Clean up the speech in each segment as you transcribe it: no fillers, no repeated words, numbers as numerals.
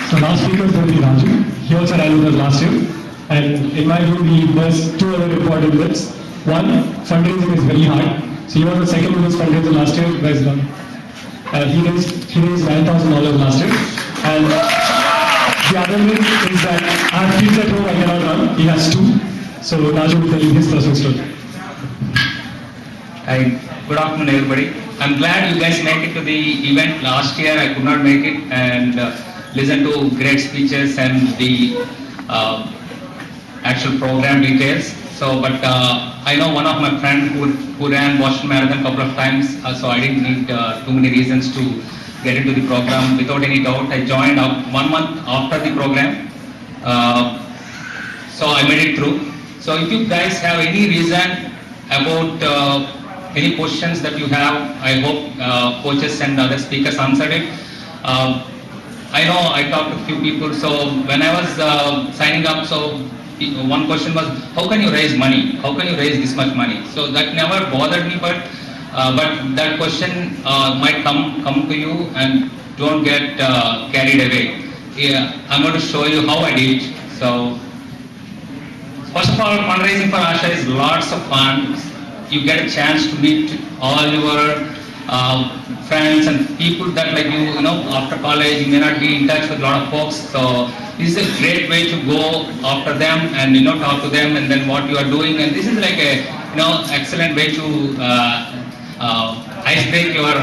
So last speaker is going to be Raju. He also ran with us last year. And in my view, he does two other important bits. One, fundraising is very hard. So he was the second biggest fundraiser last year. Guys, he raised $9,000 last year. And the other bit is that I have kids at home I cannot run. He has two. So Raju will tell you his personal story. Hi, good afternoon everybody. I'm glad you guys made it to the event. Last year I could not make it and listen to great speeches and the actual program details. So, but I know one of my friends who ran Boston Marathon a couple of times, so I didn't need too many reasons to get into the program. Without any doubt, I joined up 1 month after the program. So I made it through. So if you guys have any reason about any questions that you have, I hope coaches and other speakers answered it. I know I talked to a few people, so when I was signing up, so one question was, how can you raise money? How can you raise this much money? So that never bothered me, but that question might come to you, and don't get carried away. Yeah, I'm going to show you how I did it. So first of all, fundraising for Asha is lots of fun. You get a chance to meet all your friends and people that like you know, after college, you may not be in touch with a lot of folks. So this is a great way to go after them and talk to them and then what you are doing. And this is like a excellent way to ice break your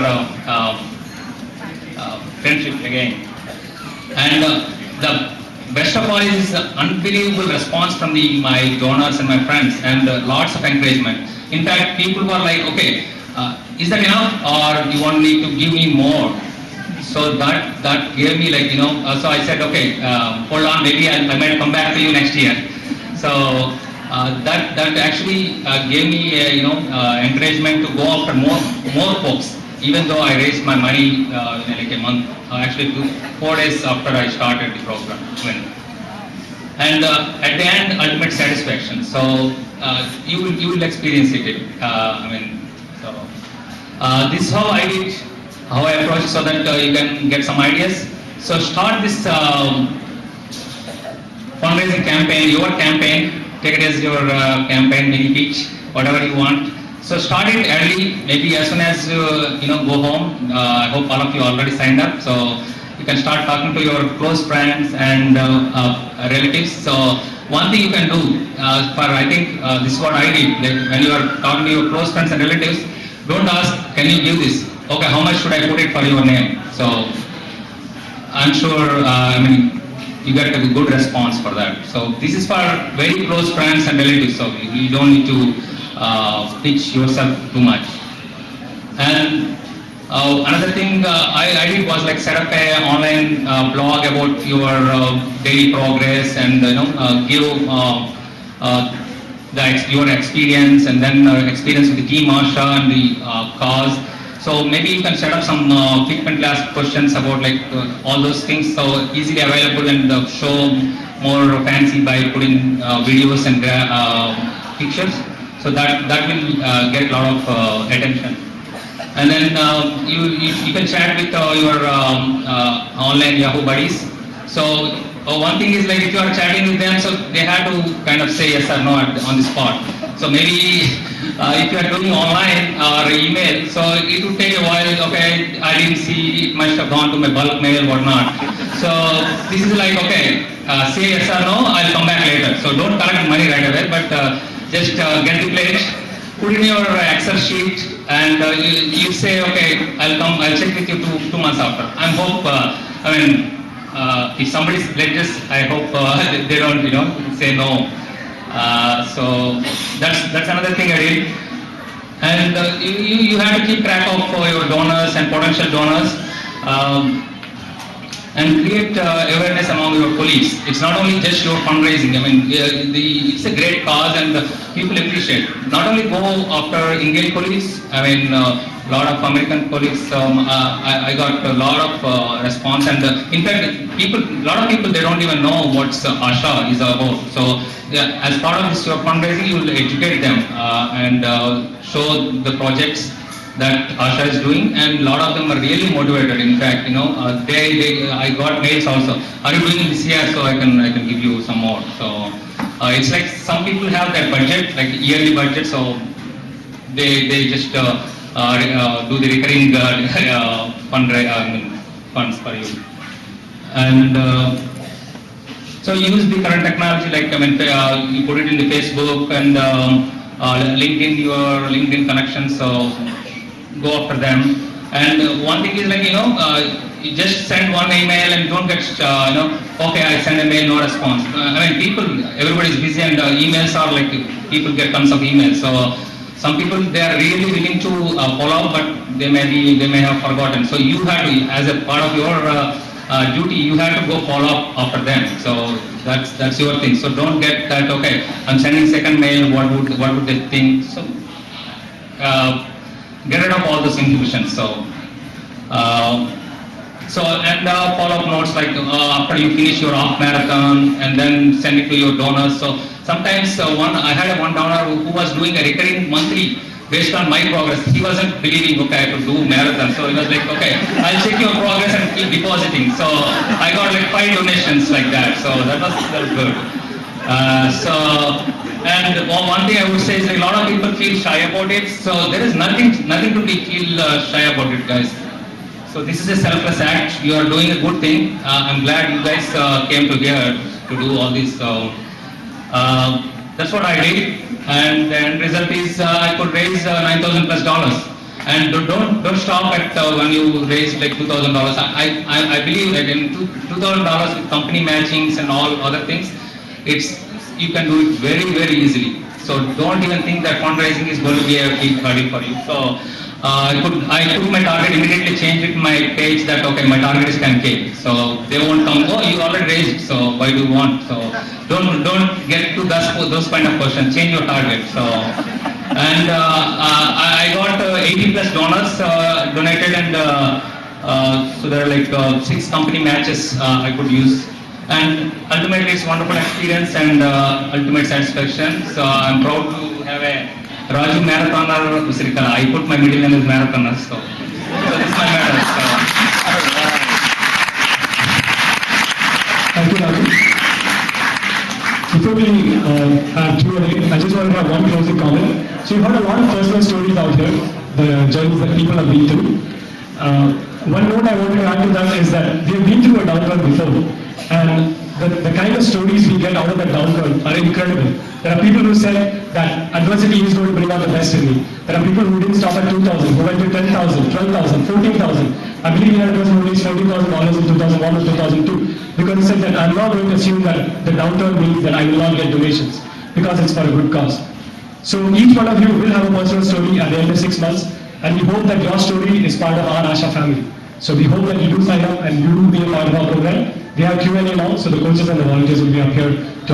friendship again. And the best of all is unbelievable response from my donors and my friends, and lots of encouragement. In fact, people were like, okay, is that enough, or you want me to give me more? So that gave me like, so I said, okay, hold on, maybe I might come back to you next year. So that actually gave me encouragement to go after more folks, even though I raised my money in like a month, actually 4 days after I started the program. And at the end, ultimate satisfaction. So you will experience it. This is how I did, how I approach, so that you can get some ideas. So start this fundraising campaign, your campaign. Take it as your campaign, mini pitch, whatever you want. So start it early, maybe as soon as you go home. I hope all of you already signed up. So you can start talking to your close friends and relatives. So one thing you can do, I think this is what I did, like when you are talking to your close friends and relatives, don't ask, can you give this? Okay, how much should I put it for your name? So I'm sure, you get a good response for that. So this is for very close friends and relatives, so you don't need to pitch yourself too much. And another thing I did was like set up an online blog about your daily progress and give your experience and then experience with the team Asha and the cause. So maybe you can set up some frequently asked questions about like all those things, so easily available, and show more fancy by putting videos and pictures. So that will get a lot of attention. And then you can chat with your online Yahoo buddies. So one thing is like if you are chatting with them, so they have to kind of say yes or no on the spot. So maybe if you are doing online or email, so it would take a while. Okay, I didn't see, it must have gone to my bulk mail, whatnot. So this is like, okay, say yes or no, I'll come back later. So don't collect money right away, but just get the pledge, put in your Excel sheet, and you say, okay, I'll check with you two months after. I hope, if somebody's pledges, I hope they don't say no. So that's another thing I did. And you have to keep track of your donors and potential donors. And create awareness among your colleagues. It's not only just your fundraising. It's a great cause and people appreciate. Not only go after Indian colleagues. A lot of American colleagues. I got a lot of response, and in fact, a lot of people they don't even know what Asha is about. So as part of this your fundraising, you will educate them and show the projects that Asha is doing, and a lot of them are really motivated. In fact, I got mails also. Are you doing this year? So I can give you some more. So it's like some people have their budget, like yearly budget, so they just do the recurring funds for you. And so use the current technology, like you put it in the Facebook and LinkedIn, your LinkedIn connections. So go after them. And one thing is like you just send one email and don't get okay, I send a mail, no response. Everybody is busy, and emails are like people get tons of emails. So some people, they are really willing to follow up, but they may have forgotten. So you have to, as a part of your duty, you have to go follow up after them. So that's your thing. So don't get that, okay, I'm sending second mail, what would they think? So get rid of all those inhibitions. So follow-up notes, like after you finish your half marathon, and then send it to your donors. So sometimes I had one donor who was doing a recurring monthly based on my progress. He wasn't believing, okay, I could do marathon. So he was like, okay, I'll check your progress and keep depositing. So I got like 5 donations like that. So that was good. And one thing I would say is like, a lot of people feel shy about it. So there is nothing to feel shy about it, guys. So this is a selfless act. You are doing a good thing. I'm glad you guys came to here to do all this. That's what I did, and the end result is I could raise $9,000 plus. And don't stop at when you raise like $2,000. I believe that in $2,000 with company matchings and all other things, you can do it very, very easily. So don't even think that fundraising is going to be a big hurdle for you. So I took my target, immediately changed it my page that okay, my target is 10K. So they won't come, oh, you already raised, so why do you want? So don't get to those kind of questions. Change your target. So and I got 80 plus donors donated, and so there are like 6 company matches I could use. And ultimately, it's wonderful experience and ultimate satisfaction. So I'm proud to have a Raju marathoner Usirikala. I put my middle name as marathoner. So this is my medal. Thank you, Raju. Before we have Q&A, I just want to have one closing comment. So you've heard a lot of personal stories out here, the journeys that people have been through. One note I want to add to that is that we've been through a downturn before, and the kind of stories we get out of that downturn are incredible. There are people who said that adversity is going to bring out the best in me. There are people who didn't stop at 2,000, who went to 10,000, 12,000, 14,000. I believe we had a person who raised $14,000 in 2001 or 2002 because he said that I'm not going to assume that the downturn means that I will not get donations because it's for a good cause. So each one of you will have a personal story at the end of 6 months, and we hope that your story is part of our Asha family. So we hope that you do sign up and you do be a part of our program. We have Q&A now, so the coaches and the volunteers will be up here to